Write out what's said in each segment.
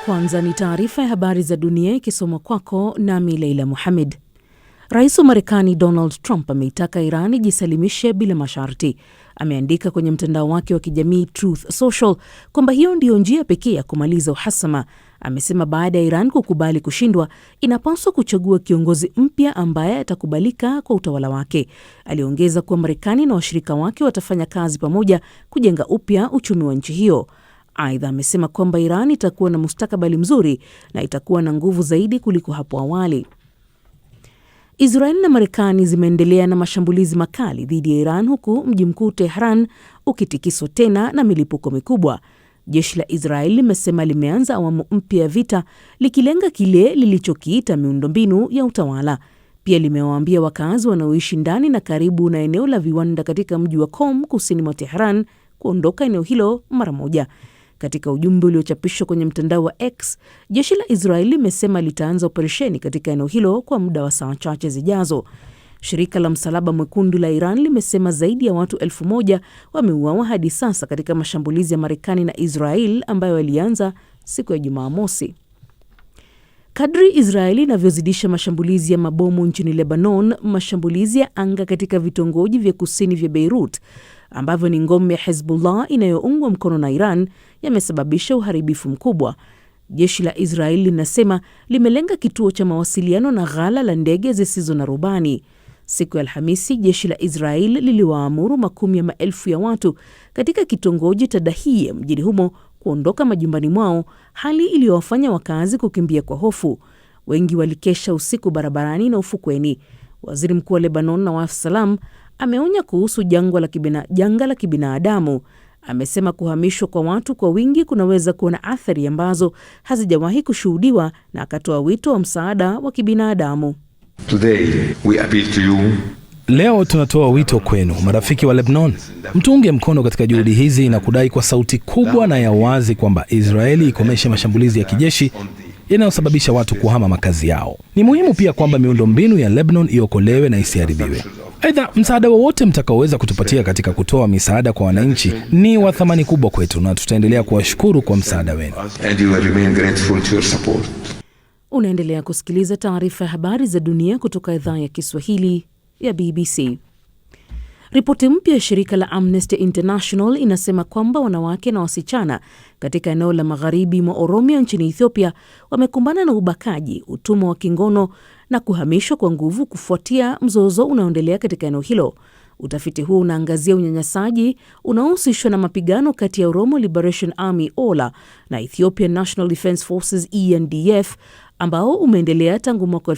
Kwanza ni taarifa ya habari za dunia ikisomwa kwako nami Leila Muhammad. Rais wa Marekani Donald Trump ameitaka Iran ijisalimishe bila masharti. Ameandika kwenye mtandao wake wa kijamii Truth Social kwamba hiyo ndiyo njia pekee ya kumaliza uhasama. Amesema baada ya Iran kukubali kushindwa, inapaswa kuchagua kiongozi mpya ambaye atakubalika kwa utawala wake. Aliongeza kuwa Marekani na washirika wake watafanya kazi pamoja kujenga upya uchumi wa nchi hiyo. Aidha, amesema kwamba Iran itakuwa na mustakabali mzuri na itakuwa na nguvu zaidi kuliko hapo awali. Israel na Marekani zimeendelea na mashambulizi makali dhidi ya Iran huku mji mkuu Tehran ukitikiswa tena na milipuko mikubwa. Jeshi la Israel limesema limeanza awamu mpya ya vita likilenga kile lilichokiita miundombinu ya utawala. Pia limewaambia wakazi wanaoishi ndani na karibu na eneo la viwanda katika mji wa Qom kusini mwa Tehran kuondoka eneo hilo mara moja. Katika ujumbe uliochapishwa kwenye mtandao wa X, jeshi la Israeli limesema litaanza operesheni katika eneo hilo kwa muda wa saa chache zijazo. Shirika la Msalaba Mwekundu la Iran limesema zaidi ya watu 1,000 wameuawa hadi sasa katika mashambulizi ya Marekani na Israel ambayo yalianza siku ya Jumamosi. Kadri Israeli inavyozidisha mashambulizi ya mabomu nchini Lebanon, mashambulizi ya anga katika vitongoji vya kusini vya Beirut ambavyo ni ngome ya Hezbollah inayoungwa mkono na Iran yamesababisha uharibifu mkubwa. Jeshi la Israeli linasema limelenga kituo cha mawasiliano na ghala la ndege zisizo na rubani. Siku ya Alhamisi, jeshi la Israeli liliwaamuru makumi ya maelfu ya watu katika kitongoji cha Dahiyeh mjini humo kuondoka majumbani mwao, hali iliyowafanya wakazi kukimbia kwa hofu. Wengi walikesha usiku barabarani na ufukweni. Waziri Mkuu wa Lebanon Nawaf Salam ameonya kuhusu janga la kibinadamu. Amesema kuhamishwa kwa watu kwa wingi kunaweza kuwa na athari ambazo hazijawahi kushuhudiwa na akatoa wito wa msaada wa kibinadamu. Leo tunatoa wito kwenu, marafiki wa Lebanon, mtuunge mkono katika juhudi hizi na kudai kwa sauti kubwa na ya wazi kwamba Israeli ikomeshe mashambulizi ya kijeshi yanayosababisha watu kuhama makazi yao. Ni muhimu pia kwamba miundombinu ya Lebanon iokolewe na isiharibiwe. Aidha, msaada wowote mtakaoweza kutupatia katika kutoa misaada kwa wananchi ni wa thamani kubwa kwetu na tutaendelea kuwashukuru kwa msaada wenu. Unaendelea kusikiliza taarifa ya habari za dunia kutoka idhaa ya Kiswahili ya BBC. Ripoti mpya ya shirika la Amnesty International inasema kwamba wanawake na wasichana katika eneo la magharibi mwa Oromia nchini Ethiopia wamekumbana na ubakaji, utumwa wa kingono na kuhamishwa kwa nguvu kufuatia mzozo unaoendelea katika eneo hilo. Utafiti huu unaangazia unyanyasaji unaohusishwa na mapigano kati ya Oromo Liberation Army OLA na Ethiopian National Defence Forces ENDF ambao umeendelea tangu mwaka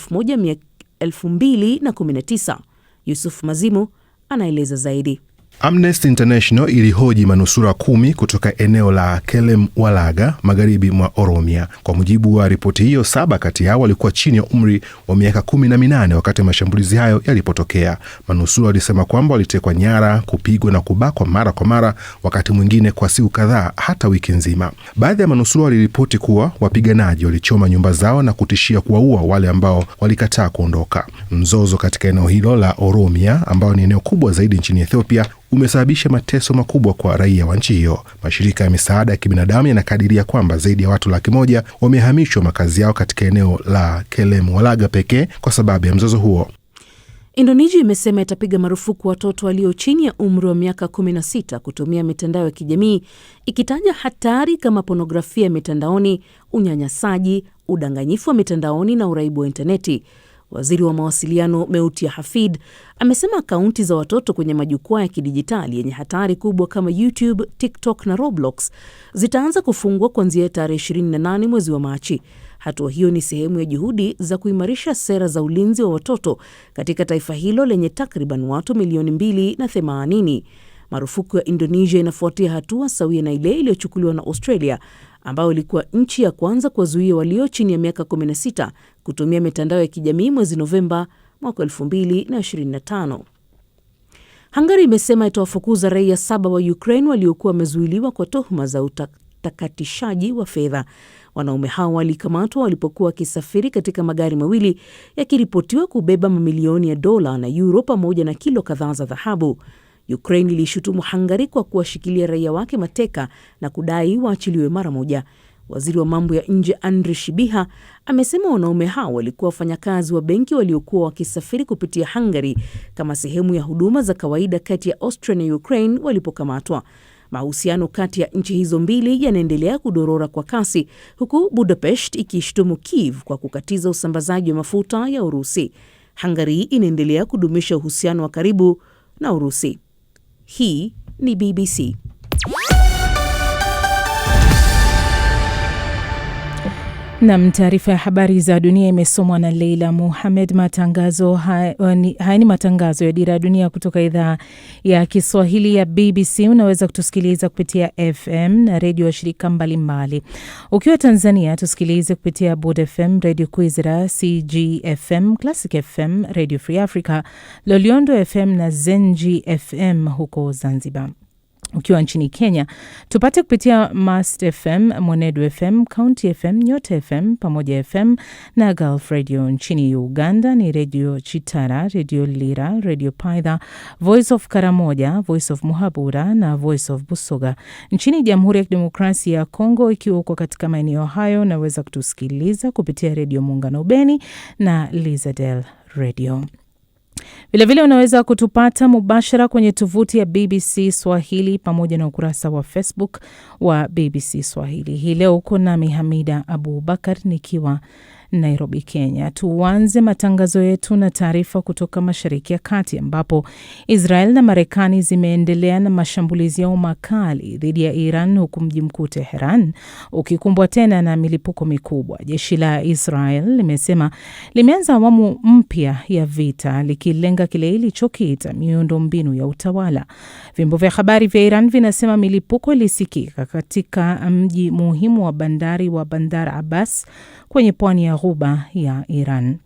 2019. Yusuf Mazimu anaeleza zaidi. Amnesty International ilihoji manusura 10 kutoka eneo la Kelem Walaga magharibi mwa Oromia. Kwa mujibu wa ripoti hiyo, 7 kati yao walikuwa chini ya umri wa miaka 18 wakati mashambulizi hayo yalipotokea. Manusura walisema kwamba walitekwa nyara, kupigwa na kubakwa mara kwa mara, wakati mwingine kwa siku kadhaa hata wiki nzima. Baadhi ya manusura waliripoti kuwa wapiganaji walichoma nyumba zao na kutishia kuwaua wale ambao walikataa kuondoka. Mzozo katika eneo hilo la Oromia, ambao ni eneo kubwa zaidi nchini Ethiopia, umesababisha mateso makubwa kwa raia wa nchi hiyo. Mashirika ya misaada ya kibinadamu yanakadiria kwamba zaidi ya watu 100,000 wamehamishwa makazi yao katika eneo la Kelem Walaga pekee kwa sababu ya mzozo huo. Indonesia imesema itapiga marufuku watoto walio chini ya umri wa miaka 16 kutumia mitandao ya kijamii, ikitaja hatari kama pornografia mitandaoni, unyanyasaji, udanganyifu wa mitandaoni na uraibu wa interneti. Waziri wa mawasiliano Meutia Hafid amesema akaunti za watoto kwenye majukwaa ya kidijitali yenye hatari kubwa kama YouTube, TikTok na Roblox zitaanza kufungwa kuanzia tarehe 28 mwezi wa Machi. Hatua hiyo ni sehemu ya juhudi za kuimarisha sera za ulinzi wa watoto katika taifa hilo lenye takriban watu milioni 280. Marufuku ya Indonesia inafuatia hatua sawia na ile iliyochukuliwa na Australia, ambayo ilikuwa nchi ya kwanza kuwazuia walio chini ya miaka 16 kutumia mitandao ya kijamii mwezi Novemba mwaka 2025. Hungary imesema itawafukuza raia 7 wa Ukraine waliokuwa wamezuiliwa kwa tuhuma za utakatishaji wa fedha. Wanaume hao walikamatwa walipokuwa wakisafiri katika magari mawili yakiripotiwa kubeba mamilioni ya dola na euro pamoja na kilo kadhaa za dhahabu. Ukraine ilishutumu Hungary kwa kuwashikilia raia wake mateka na kudai waachiliwe mara moja. Waziri wa mambo ya nje Andriy Sybiha amesema wanaume hao walikuwa wafanyakazi wa benki waliokuwa wakisafiri kupitia Hungary kama sehemu ya huduma za kawaida kati ya Austria na Ukraine walipokamatwa. Mahusiano kati ya nchi hizo mbili yanaendelea kudorora kwa kasi, huku Budapest ikishtumu Kiev kwa kukatiza usambazaji wa mafuta ya Urusi. Hungary inaendelea kudumisha uhusiano wa karibu na Urusi. Hii ni BBC. Na taarifa ya habari za dunia imesomwa na Leila Mohamed. Matangazo haya ni matangazo ya Dira ya Dunia kutoka idhaa ya Kiswahili ya BBC. Unaweza kutusikiliza kupitia FM na redio wa shirika mbalimbali. Ukiwa Tanzania, tusikilize kupitia Bod FM, Radio Kwizera, CGFM, Classic FM, Radio Free Africa, Loliondo FM na Zenji FM huko Zanzibar. Ukiwa nchini Kenya, tupate kupitia Mast FM, Mwenedu FM, County FM, Nyota FM, Pamoja FM na Gulf Radio. Nchini Uganda ni Radio Chitara, Radio Lira, Radio Paidha, Voice of Karamoja, Voice of Muhabura na Voice of Busoga. Nchini Jamhuri ya Kidemokrasia ya Kongo, ikiwa uko katika maeneo hayo, naweza kutusikiliza kupitia Radio Muungano Beni na Lizadel Radio. Vilevile unaweza kutupata mubashara kwenye tovuti ya BBC Swahili pamoja na ukurasa wa Facebook wa BBC Swahili. Hii leo uko nami Hamida Abubakar nikiwa Nairobi, Kenya. Tuanze matangazo yetu na taarifa kutoka Mashariki ya Kati, ambapo Israel na Marekani zimeendelea na mashambulizi yao makali dhidi ya Iran, huku mji mkuu Tehran ukikumbwa tena na milipuko mikubwa. Jeshi la Israel limesema limeanza awamu mpya ya vita likilenga kile ilichokiita miundombinu ya utawala. Vyombo vya habari vya Iran vinasema milipuko ilisikika katika mji muhimu wa bandari wa Bandar Abbas kwenye pwani ya Ghuba ya Iran.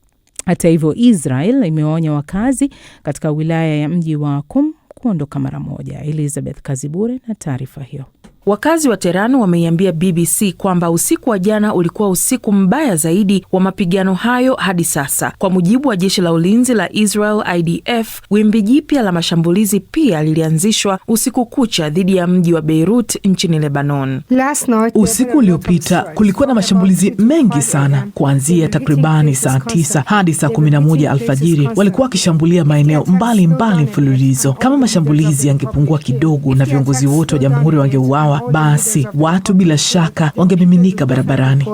Hata hivyo, Israel imewaonya wakazi katika wilaya ya mji wa Qum kuondoka mara moja. Elizabeth Kazibure na taarifa hiyo. Wakazi wa Tehran wameiambia BBC kwamba usiku wa jana ulikuwa usiku mbaya zaidi wa mapigano hayo hadi sasa. Kwa mujibu wa jeshi la ulinzi la Israel IDF, wimbi jipya la mashambulizi pia lilianzishwa usiku kucha dhidi ya mji wa Beirut nchini Lebanon. Usiku uliopita kulikuwa na mashambulizi mengi sana. Kuanzia takribani saa 9 hadi saa 11 alfajiri walikuwa wakishambulia maeneo mbalimbali mfululizo. Kama mashambulizi yangepungua kidogo na viongozi wote wa jamhuri wangeuawa, basi watu bila shaka wangemiminika barabarani.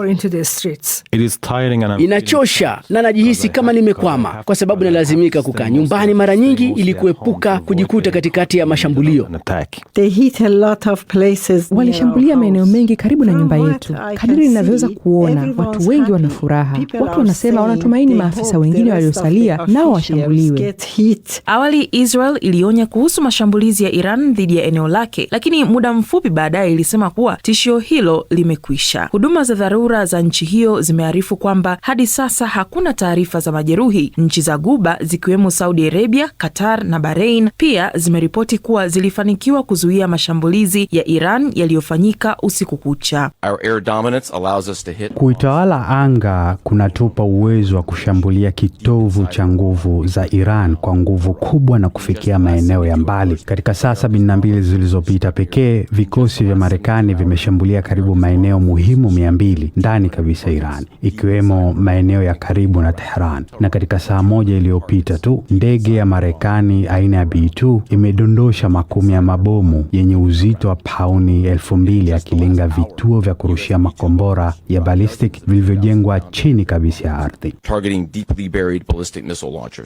Inachosha na najihisi kama nimekwama kwa sababu nalazimika kukaa nyumbani mara nyingi ili kuepuka kujikuta katikati ya mashambulio. Walishambulia maeneo mengi karibu na nyumba yetu. Kadiri ninavyoweza kuona, watu wengi wana furaha. Watu wanasema wanatumaini maafisa wengine waliosalia nao washambuliwe. Awali Israel ilionya kuhusu mashambulizi ya Iran dhidi ya eneo lake, lakini muda mfupi baadaye ilisema kuwa tishio hilo limekwisha. Huduma za dharura za nchi hiyo zimearifu kwamba hadi sasa hakuna taarifa za majeruhi. Nchi za Ghuba zikiwemo Saudi Arabia, Qatar na Bahrain pia zimeripoti kuwa zilifanikiwa kuzuia mashambulizi ya Iran yaliyofanyika usiku kucha. Kuitawala anga kunatupa uwezo wa kushambulia kitovu cha nguvu za Iran kwa nguvu kubwa na kufikia maeneo ya mbali. Katika saa 72 zilizopita pekee, vikosi vya Marekani vimeshambulia karibu maeneo muhimu 200 ndani kabisa Iran, ikiwemo maeneo ya karibu na Tehran. Na katika saa moja iliyopita tu, ndege ya Marekani aina ya B2 imedondosha makumi ya mabomu yenye uzito wa pauni 2000 akilenga vituo vya kurushia makombora ya ballistic vilivyojengwa chini kabisa ya ardhi.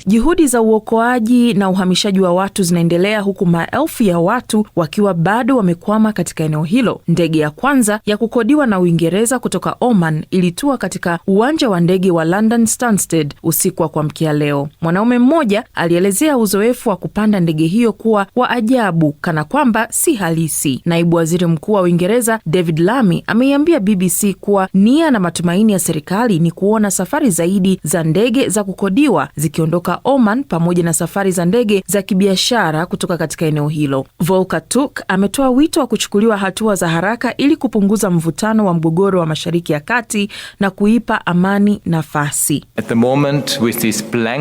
Juhudi za uokoaji na uhamishaji wa watu zinaendelea huku maelfu ya watu wakiwa bado wamekwama katika eneo hilo. Ndege ya kwanza ya kukodiwa na Uingereza kutoka Oman ilitua katika uwanja wa ndege wa London Stansted usiku wa kuamkia leo. Mwanaume mmoja alielezea uzoefu wa kupanda ndege hiyo kuwa wa ajabu, kana kwamba si halisi. Naibu Waziri Mkuu wa Uingereza David Lammy ameiambia BBC kuwa nia na matumaini ya serikali ni kuona safari zaidi za ndege za kukodiwa zikiondoka Oman pamoja na safari za ndege za kibiashara kutoka katika eneo hilo. Volker Turk ametoa wito wa kuchukuliwa kuchukuliwa hatua za haraka ili kupunguza mvutano wa mgogoro wa Mashariki ya Kati na kuipa amani nafasi.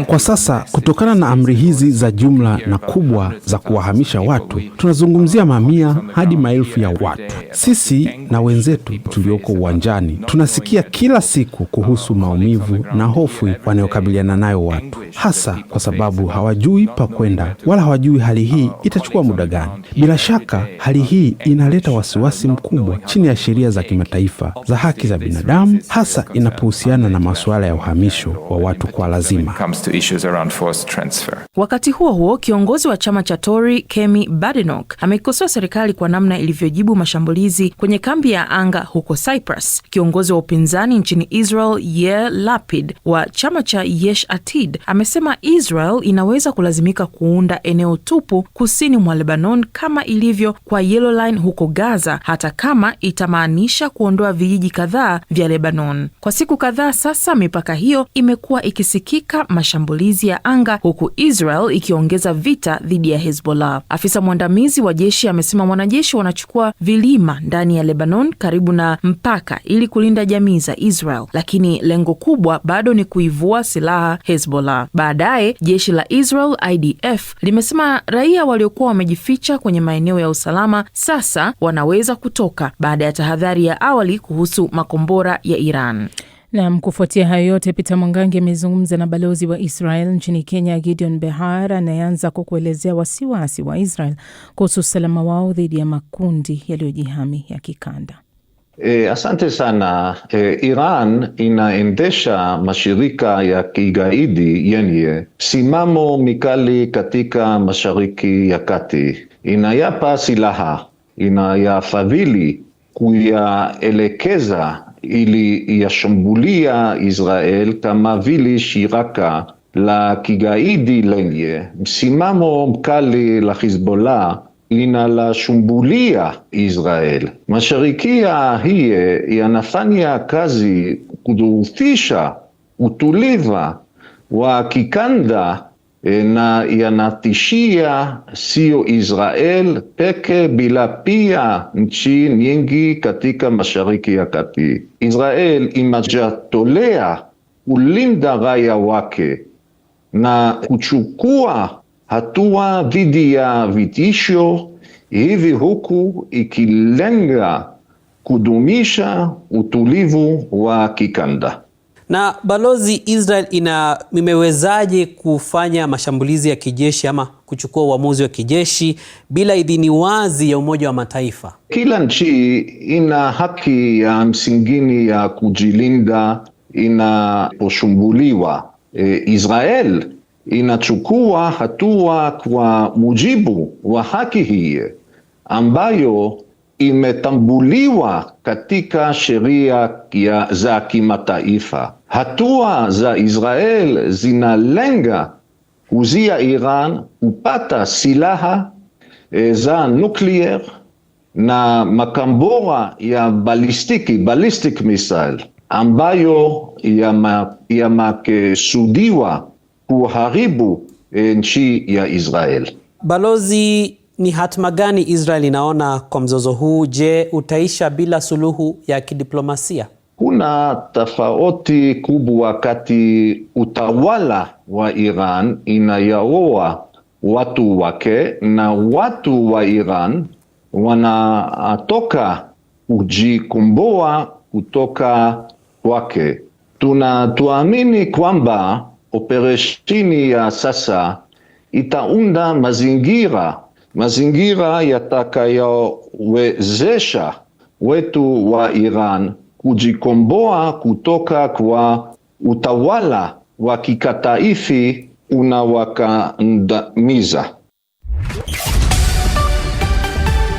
Kwa sasa, kutokana na amri hizi za jumla na kubwa za kuwahamisha watu, tunazungumzia mamia hadi maelfu ya watu. Sisi na wenzetu tulioko uwanjani tunasikia kila siku kuhusu maumivu na hofu wanayokabiliana nayo watu, hasa kwa sababu hawajui pa kwenda wala hawajui hali hii itachukua muda gani. Bila shaka, hali hii inaleta wasiwasi mkubwa chini ya sheria za kimataifa za haki za binadamu, hasa inapohusiana na masuala ya uhamisho wa watu kwa lazima. Wakati huo huo, kiongozi wa chama cha Tory Kemi Badenoch ameikosoa serikali kwa namna ilivyojibu mashambulizi kwenye kambi ya anga huko Cyprus. Kiongozi wa upinzani nchini Israel Yair Lapid wa chama cha Yesh Atid amesema Israel inaweza kulazimika kuunda eneo tupu kusini mwa Lebanon kama ilivyo kwa Yellow Line huko Gaza, hata kama itamaanisha kuondoa vijiji kadhaa vya Lebanon. Kwa siku kadhaa sasa, mipaka hiyo imekuwa ikisikika mashambulizi ya anga, huku Israel ikiongeza vita dhidi ya Hezbollah. Afisa mwandamizi wa jeshi amesema wanajeshi wanachukua vilima ndani ya Lebanon karibu na mpaka ili kulinda jamii za Israel, lakini lengo kubwa bado ni kuivua silaha Hezbollah. Baadaye jeshi la Israel IDF limesema raia waliokuwa wamejificha kwenye maeneo ya usalama sasa wanaweza kutoka baada ya tahadhari ya awali kuhusu makombora ya Iran. Na kufuatia hayo yote, Peter Mwangangi amezungumza na balozi wa Israel nchini Kenya Gideon Behar, anayeanza kwa kuelezea wasiwasi wa Israel kuhusu usalama wao dhidi ya makundi yaliyojihami ya kikanda. Asante sana. Iran inaendesha mashirika ya kigaidi yenye simamo mikali katika Mashariki ya Kati. Inayapa silaha, inayafadhili, kuyaelekeza ili yashambulia Israel kama vile shirika la kigaidi lenye msimamo mkali la Hezbollah linalashambulia Israel. Mashirika hii yanafanya kazi kudhoofisha utulivu wa kikanda na yanatishia sio Israel peke bila pia nchi nyingi katika Mashariki ya Kati. Israel imejitolea kulinda raia wake na kuchukua hatua dhidi ya vitisho hivi, huku ikilenga kudumisha utulivu wa kikanda. Na balozi, Israel imewezaje kufanya mashambulizi ya kijeshi ama kuchukua uamuzi wa kijeshi bila idhini wazi ya Umoja wa Mataifa? Kila nchi ina haki ya msingini ya kujilinda inaposhambuliwa. Israel inachukua hatua kwa mujibu wa haki hii ambayo imetambuliwa katika sheria za kimataifa. Hatua za Israel zinalenga kuzuia Iran kupata silaha za nuclear na makombora ya ballistic missile ambayo yamekusudiwa kuharibu nchi ya Israel. Balozi, ni hatima gani Israel inaona kwa mzozo huu? Je, utaisha bila suluhu ya kidiplomasia? Kuna tofauti kubwa kati utawala wa Iran inayaoa watu wake na watu wa Iran wanatoka kujikomboa kutoka kwake. Tunaamini kwamba operesheni ya sasa itaunda mazingira yatakayowezesha wetu wa Iran kujikomboa kutoka kwa utawala wa kikataifi unawakandamiza.